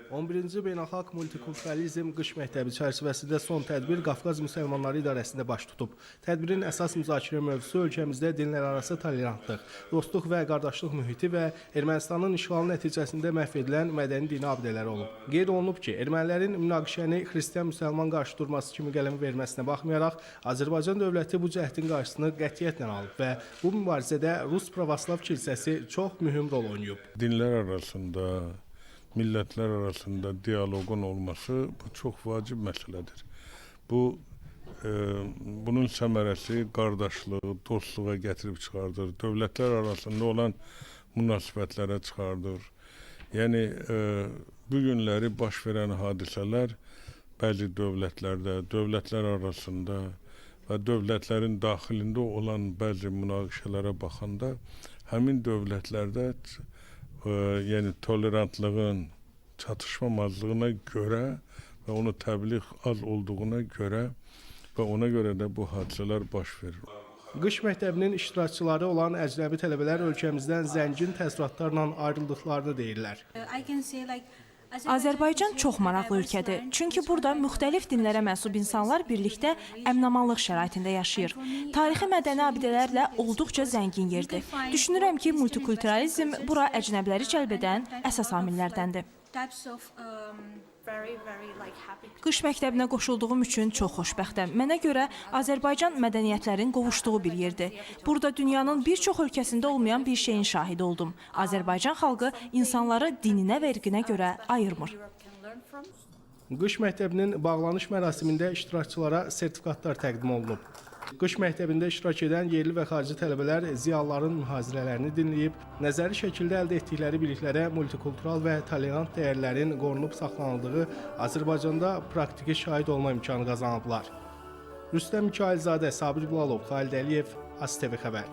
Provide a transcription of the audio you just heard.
11-ci Beynəlxalq Multikulturalizm qış məktəbi çərçivəsində son tədbir Qafqaz Müsəlmanları İdarəsində baş tutub. Tədbirin əsas müzakirə mövzusu ölkəmizdə dinlərarası tolerantlıq, dostluq və qardaşlıq mühiti və Ermənistanın işğalı nəticəsində məhv edilən mədəni dini abidələri olub. Qeyd olunub ki, ermənilərin münaqişəni xristian-müsəlman qarşıdurması kimi qələmə verməsinə baxmayaraq, Azərbaycan dövləti bu cəhdin qarşısını qətiyyətlə alıb və bu mübarizədə Rus Pravoslav kilsəsi çox mühüm rol oynayıb. Dinlər arasında, millətlər arasında diyaloqun olması bu çox vacib məsələdir. Bunun səmərəsi qardaşlığı, dostluğa gətirib çıxardır. Dövlətlər arasında olan münasibətlərə çıxardır. Yəni, bu günləri baş verən hadisələr bəzi dövlətlərdə, dövlətlər arasında və dövlətlərin daxilində olan bəzi münaqişələrə baxanda həmin dövlətlərdə yəni tolerantlığın çatışmamazlığına görə və onu təbliğ az olduğuna görə və ona görə də bu hadisələr baş verir. Qış məktəbinin iştirakçıları olan əcnəbi tələbələr ölkəmizdən zəngin təəssüratlarla ayrıldıqlarını deyirlər. Azərbaycan çox maraqlı ölkədir. Çünki burada müxtəlif dinlərə mənsub insanlar birlikdə əmin-amanlıq şəraitində yaşayır. Tarixi mədəni abidələrlə olduqca zəngin yerdir. Düşünürəm ki, multikulturalizm bura əcnəbiləri cəlb edən əsas amillərdəndir. Qış məktəbinə qoşulduğum üçün çox xoşbəxtəm. Mənə görə Azərbaycan mədəniyyətlərin qovuşduğu bir yerdir. Burada dünyanın bir çox ölkəsində olmayan bir şeyin şahidi oldum. Azərbaycan xalqı insanları dininə və irqinə görə ayırmır. Qış məktəbinin bağlanış mərasimində iştirakçılara sertifikatlar təqdim olunub. Qış məktəbində iştirak edən yerli və xarici tələbələr ziyalıların mühazirələrini dinləyib, nəzəri şəkildə əldə etdikləri biliklərə multikultural və tolerant dəyərlərin qorunub saxlanıldığı Azərbaycanda praktiki şahid olma imkanı qazanıblar. Rüstəm Mikailzadə, Sabir Bilalov, Xalid Əliyev, ASTV Xəbər.